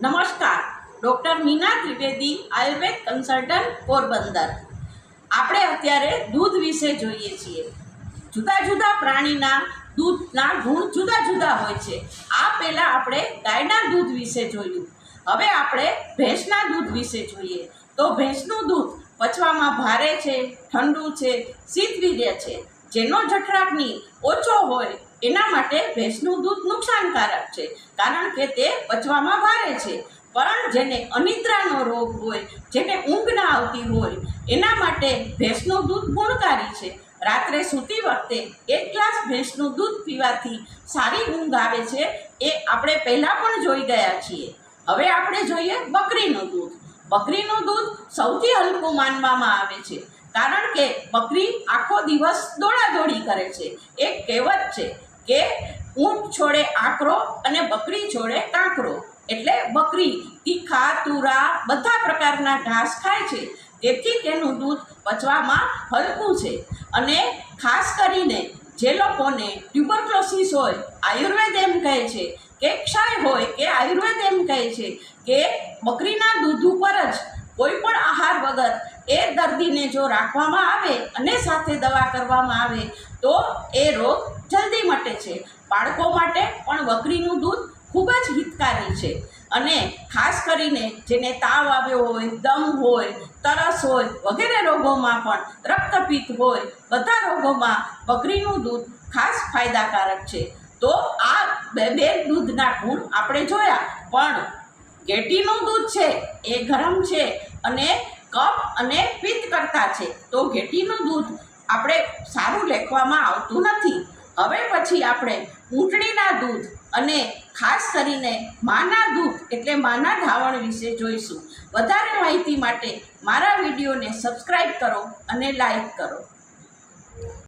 નમસ્કાર, doctor Meena Trivedi, Ayurveda consultant, Porbandar. આપણે અત્યારે દૂધ વિશે જોઈએ છીએ। જુદા જુદા પ્રાણીના દૂધના ગુણ જુદા જુદા હોય છે। આ પહેલાં આપણે ગાયના દૂધ વિશે જોયું। હવે આપણે ભેંસના દૂધ વિશે જોઈએ। તો ભેંસનું દૂધ પચવામાં ભારે છે, ઠંડુ છે, શીતવીર્ય છે। જેનો જઠરાગ્નિ ઓછો હોય એના માટે ભેંસનું દૂધ નુકસાનકારક છે, કારણ કે તે પચવામાં ભારે છે। પરંતુ જેને અનિદ્રાનો રોગ હોય, જેને ઊંઘ ના આવતી હોય, એના માટે ભેંસનું દૂધ ગુણકારી છે। રાત્રે સૂતી વખતે 1 ગ્લાસ ભેંસનું દૂધ પીવાથી સારી ઊંઘ આવે છે, એ આપણે પહેલાં પણ જોઈ ગયા છીએ। હવે આપણે જોઈએ બકરીનું દૂધ। બકરીનું દૂધ સૌથી હલકું માનવામાં આવે છે, કારણ કે બકરી આખો દિવસ દોડાદોડી કરે છે। એક કહેવત છે કે ઊંટ છોડે આકરો અને બકરી છોડે કાંકરો, એટલે બકરી તીખા, તુરા બધા પ્રકારના ઘાસ ખાય છે, તેથી તેનું દૂધ પચવામાં હલકું છે। અને ખાસ કરીને જે લોકોને ટ્યુબરક્લોસિસ હોય, આયુર્વેદ એમ કહે છે કે ક્ષય હોય કે આયુર્વેદ એમ કહે છે કે બકરીના દૂધ ઉપર જ કોઈ પણ આહાર વગર એ દર્દીને જો રાખવામાં આવે અને સાથે દવા કરવામાં આવે તો એ રોગ જલ્દી મટે છે। બાળકો માટે પણ બકરીનું દૂધ ખૂબ જ હિતકારી છે। અને ખાસ કરીને જેને તાવ આવ્યો હોય, દમ હોય, તરસ હોય વગેરે રોગોમાં પણ, રક્તપિત્ત હોય, બધા રોગોમાં બકરીનું દૂધ ખાસ ફાયદાકારક છે। તો આ બે દૂધના ગુણ આપણે જોયા, પણ ઘેટીનું દૂધ છે એ ગરમ છે અને કફ અને પિત્ત કરતા છે, તો ઘેટીનું દૂધ આપણે સારું લેખવામાં આવતું નથી। હવે પછી આપણે ઊંટણીના દૂધ અને ખાસ કરીને માના દૂધ એટલે માના ધાવણ વિશે જોઈશું। વધારે માહિતી માટે મારા વિડીયોને સબસ્ક્રાઈબ કરો અને લાઈક કરો।